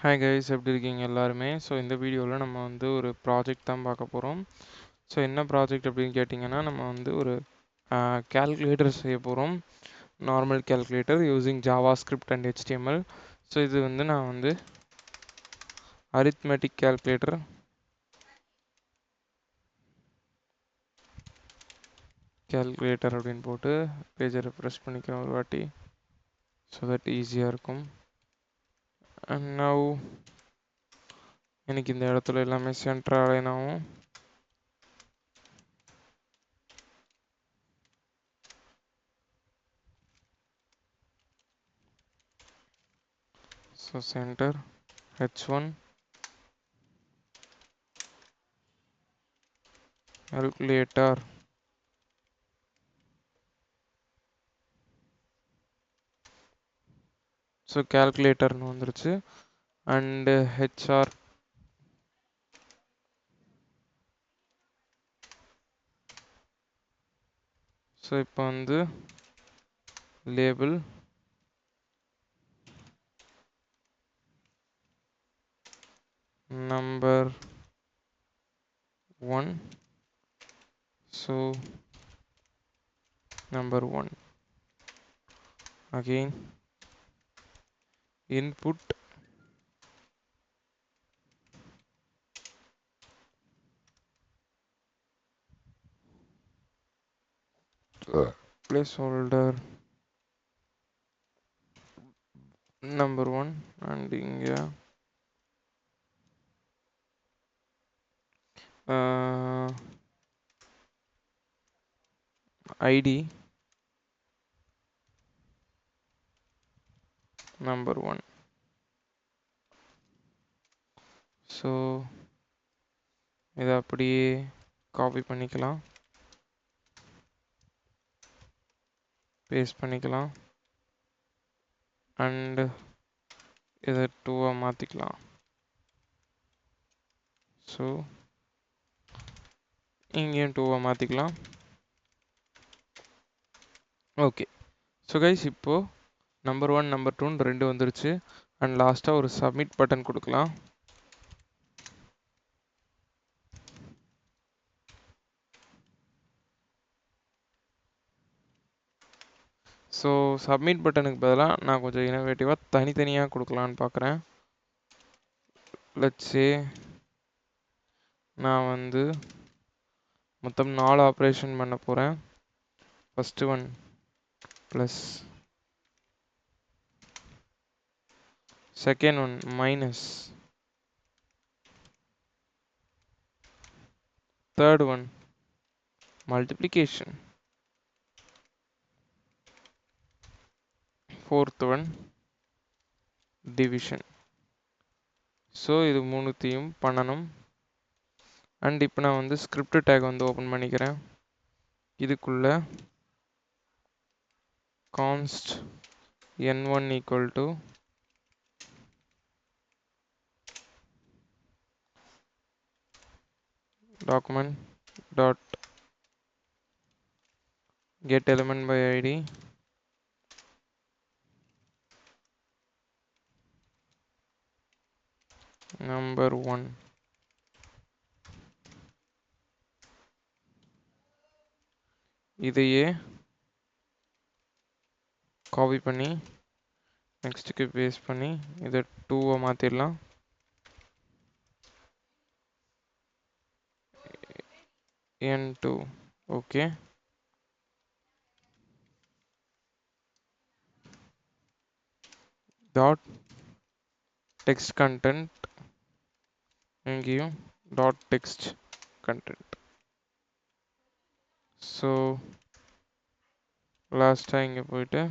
Hi guys, எப்படி இருக்கீங்க எல்லாருமே? ஸோ இந்த வீடியோவில் நம்ம வந்து ஒரு ப்ராஜெக்ட் தான் பார்க்க போகிறோம். ஸோ என்ன ப்ராஜெக்ட் அப்படின்னு கேட்டிங்கன்னா, நம்ம வந்து ஒரு கேல்குலேட்டர் செய்ய போகிறோம். Normal calculator using Java script and HTML. So இது வந்து நான் வந்து அரித்மெட்டிக் கேல்குலேட்டர் அப்படின்னு போட்டு பேஜை ரெஃப்ரெஷ் பண்ணிக்கிறோம் ஒரு வாட்டி. ஸோ தட் ஈஸியாக இருக்கும். அண்ட் நவ் எனக்கு இந்த இடத்துல எல்லாமே சென்டர் அலைன் ஆகும். So center H1 calculator. So கேல்குலேட்டர்னு வந்துருச்சு. அண்டு ஹெச்ஆர் ஸோ இப்போ வந்து label number 1. So number 1 again input placeholder number 1 and இங்க ID number 1. ஸோ இதை அப்படியே காப்பி பண்ணிக்கலாம், பேஸ்ட் பண்ணிக்கலாம் அண்டு இதை 2 மாற்றிக்கலாம். ஸோ இங்கேயும் 2 மாற்றிக்கலாம். ஓகே. ஸோ கைஸ், இப்போது நம்பர் 1 நம்பர் 2 ரெண்டு வந்துருச்சு. அண்ட் லாஸ்ட்டாக ஒரு சப்மிட் பட்டன் கொடுக்கலாம். ஸோ சப்மிட் பட்டனுக்கு பதிலாக நான் கொஞ்சம் இனோவேட்டிவாக தனித்தனியாக கொடுக்கலான்னு பார்க்குறேன். லெட்ஸ் சே நான் வந்து மொத்தம் 4 ஆப்ரேஷன் பண்ண போகிறேன். First one plus, second one minus, third one multiplication, fourth one division. So இது மூணுத்தையும் பண்ணணும். அண்ட் இப்போ நான் வந்து ஸ்கிரிப்ட் டேக் வந்து ஓப்பன் பண்ணிக்கிறேன். இதுக்குள்ள கான்ஸ்ட் n1 equal to document dot get element by id number 1. இதையே காப்பி பண்ணி நெக்ஸ்ட்டுக்கு பேஸ்ட் பண்ணி இதை 2 மாற்றிடலாம். n2 okay. Dot text content இங்கேயும் டாட் டெக்ஸ்ட் கண்டென்ட். ஸோ லாஸ்ட்டாக இங்கே போயிட்டு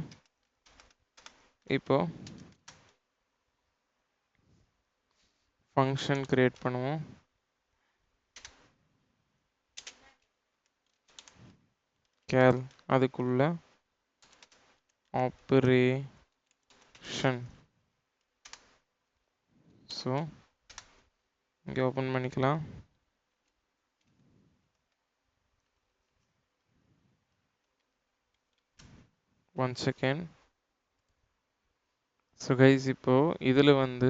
இப்போ ஃபங்க்ஷன் கிரியேட் பண்ணுவோம். கேல் அதுக்குள்ள ஆப்ரேஷன். ஸோ இங்கே ஓப்பன் பண்ணிக்கலாம். One second. ஸோ கைஸ், இப்போது இதில் வந்து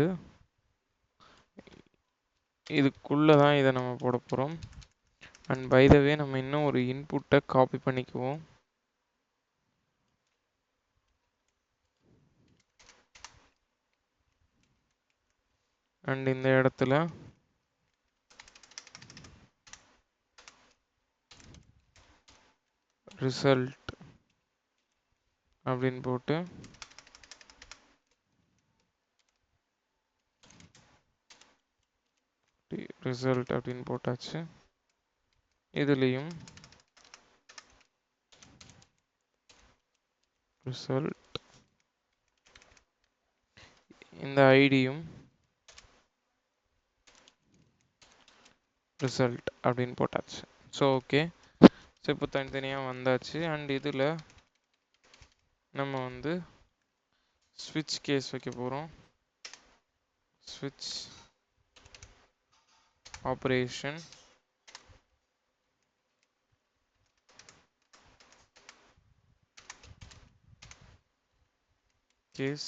இதுக்குள்ளே தான் இதை நம்ம போட போகிறோம். அண்ட் பை த வே நம்ம இன்னும் ஒரு இன்புட்டை காப்பி பண்ணிக்குவோம். அண்ட் இந்த இடத்துல ரிசல்ட் அப்படின்னு போட்டு ரிசல்ட் அப்படின்னு போட்டாச்சு. இதுலேயும் ரிசல்ட், இந்த ஐடியும் ரிசல்ட் அப்படின்னு போட்டாச்சு. ஸோ ஓகே, ஸோ இப்போ தனித்தனியாக வந்தாச்சு. அண்ட் இதில் நம்ம வந்து ஸ்விட்ச் கேஸ் வைக்க போகிறோம். ஸ்விட்ச் ஆப்ரேஷன் கேஸ்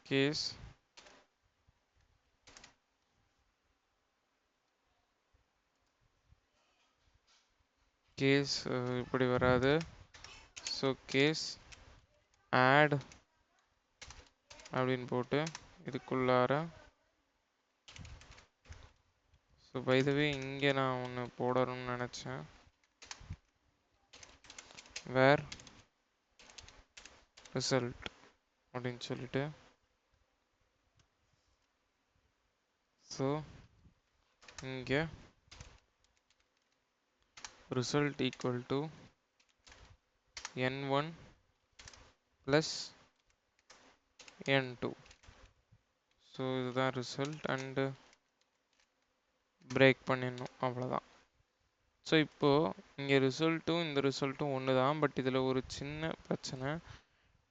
கேஸ் கேஸ் இப்படி வராது. ஸோ கேஸ் ஆட் அப்படின்னு போட்டு இதுக்குள்ளார, ஸோ பை த வே இங்கே நான் ஒன்று போடணும்னு நினச்சேன். வேர் ரிசல்ட் அப்படின்னு சொல்லிட்டு, ஸோ இங்கே result equal to n1 plus n2. So இதுதான் ரிசல்ட். அண்டு பிரேக் பண்ணிடணும், அவ்வளோதான். ஸோ இப்போது இங்கே ரிசல்ட்டும் இந்த ரிசல்ட்டும் ஒன்று தான். பட் இதில் ஒரு சின்ன பிரச்சனை.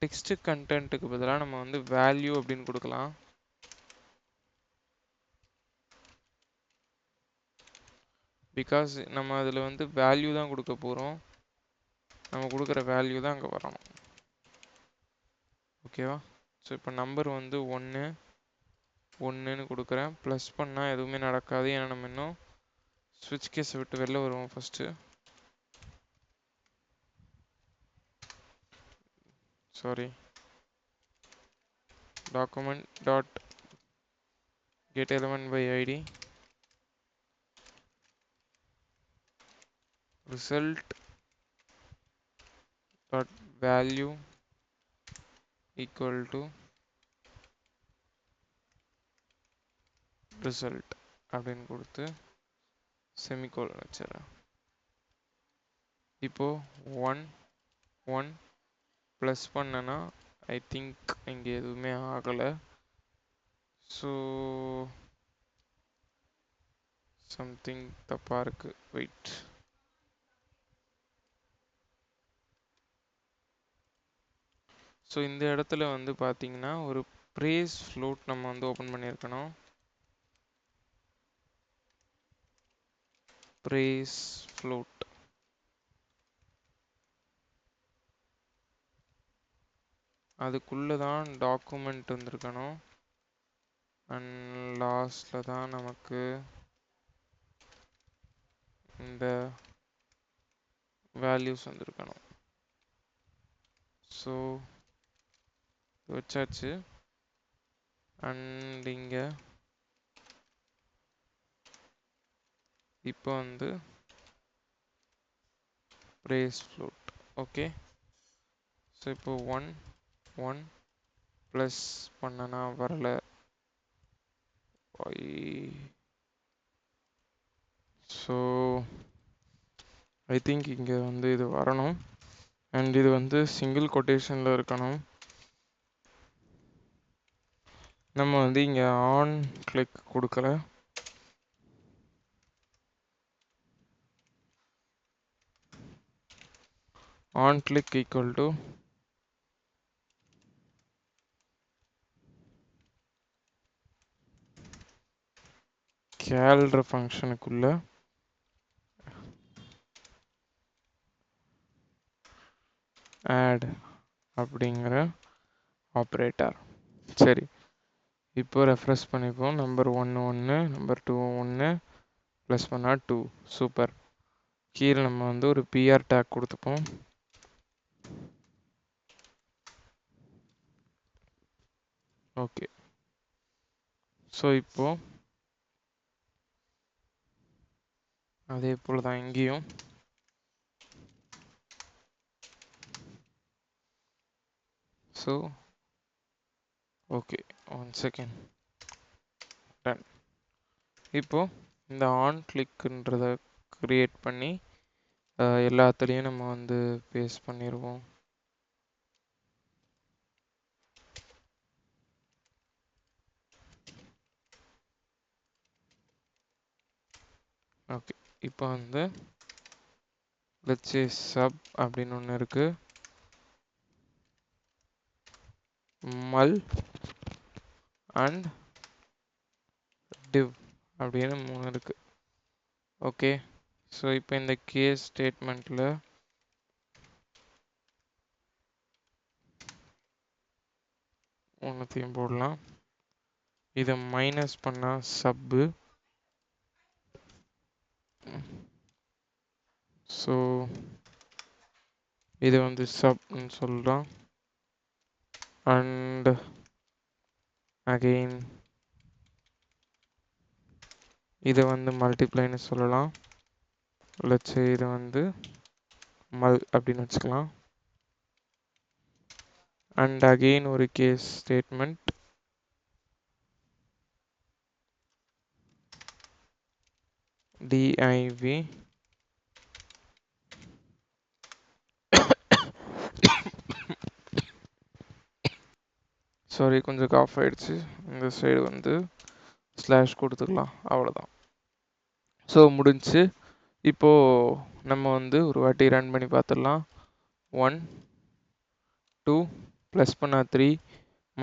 டெக்ஸ்ட் கண்டென்ட்டுக்கு பதிலாக நம்ம வந்து வேல்யூ அப்படின்னு கொடுக்கலாம். பிகாஸ் நம்ம அதில் வந்து வேல்யூ தான் கொடுக்க போகிறோம். நம்ம கொடுக்குற வேல்யூ தான் அங்கே வரணும். ஓகேவா? ஸோ இப்போ நம்பர் வந்து 1ன்னு கொடுக்குறேன். ப்ளஸ் பண்ணால் எதுவுமே நடக்காது, ஏன்னா நம்ம இன்னும் ஸ்விட்ச் கேஸை விட்டு வெளில வருவோம். First sorry, document dot get element by id result dot value equal to result அப்படின்னு கொடுத்து செமிகோலன் வச்சிடறேன். இப்போ 1 ப்ளஸ் பண்ணனா ஐ திங்க் இங்கே எதுவுமே ஆகலை. ஸோ சம்திங் தப்பாக இருக்கு. வெயிட், ஸோ இந்த இடத்துல வந்து பார்த்தீங்கன்னா ஒரு ப்ரேஸ் ஃப்ளோட் நம்ம வந்து ஓப்பன் பண்ணியிருக்கணும். ப்ரேஸ் ஃப்ளோட், அதுக்குள்ளே தான் டாக்குமெண்ட் வந்திருக்கணும். அண்ட் லாஸ்டில் தான் நமக்கு இந்த வேல்யூஸ் வந்திருக்கணும். ஸோ வச்சாச்சு. அண்ட் இங்கே இப்போ வந்து ப்ரேஸ் ஃப்ளோட். ஓகே, ஸோ இப்போ 1 ப்ளஸ் பண்ணனா வரல. ஸோ ஐ திங்க் இங்கே வந்து இது வரணும். அண்ட் இது வந்து சிங்கிள் கொட்டேஷனில் இருக்கணும். நம்ம வந்து இங்கே ஆன் கிளிக் கொடுக்கல. ஆன் கிளிக் ஈக்குவல் டு கேல்ற ஃபங்க்ஷனுக்குள்ள ஆட் அப்படிங்கிற ஆப்ரேட்டர். சரி, இப்போ ரெஃப்ரெஷ் பண்ணிப்போம். நம்பர் 1 1, நம்பர் 2 1, ப்ளஸ் பண்ணால் 2. சூப்பர். கீழே நம்ம வந்து ஒரு பிஆர் டேக் கொடுத்துப்போம். ஓகே. ஸோ இப்போ அதே போல் தான் இங்கேயும். So okay, 1 second. டன். இப்போ இந்த ஆன் கிளிக்ன்றதை கிரியேட் பண்ணி எல்லாத்துலேயும் நம்ம வந்து பேஸ்ட் பண்ணிடுவோம். ஓகே. இப்போ வந்து let's say sub அப்படின்னு ஒன்று இருக்கு. மல் அண்ட் div அப்படின்னு 3 இருக்கு. ஓகே. ஸோ இப்போ இந்த கேஸ் ஸ்டேட்மெண்ட்டில் ஒன்றுத்தையும் போடலாம். இதை மைனஸ் பண்ணால் சப்பு. ஸோ இது வந்து சப்னு சொல்கிறோம். அண்ட் அகெயின் இதை வந்து மல்டிப்ளைன்னு சொல்லலாம். லட்சு இது வந்து மல் அப்படின்னு வச்சுக்கலாம். அண்ட் அகெயின் ஒரு கேஸ் ஸ்டேட்மெண்ட். div சாரி, கொஞ்சம் காஃப் ஆயிடுச்சு. இந்த சைடு வந்து ஸ்லாஷ் கொடுத்துக்கலாம். அவ்வளோதான். ஸோ முடிஞ்சு. இப்போது நம்ம வந்து ஒரு வாட்டி ரன் பண்ணி பார்த்துடலாம். 1 2 ப்ளஸ் பண்ணால் 3,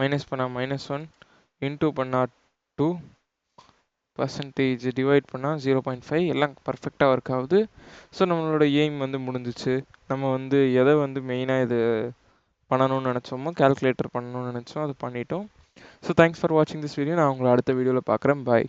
மைனஸ் பண்ணால் -1, இன்டூ பண்ணால் 2, பர்சன்டேஜ் டிவைட் பண்ணால் 0.5. எல்லாம் பர்ஃபெக்டாக ஒர்க் ஆகுது. ஸோ நம்மளோட எய்ம் வந்து முடிஞ்சிச்சு. நம்ம வந்து எதை வந்து மெயினாக இது பண்ணணும்னு நினச்சோமோ, கால்குலேட்டர் பண்ணணும்னு நினச்சோம், அது பண்ணிட்டோம். ஸோ தேங்க்ஸ் ஃபார் வாட்சிங் திஸ் வீடியோ. நான் உங்களை அடுத்த வீடியோவில் பார்க்குறேன். பாய்.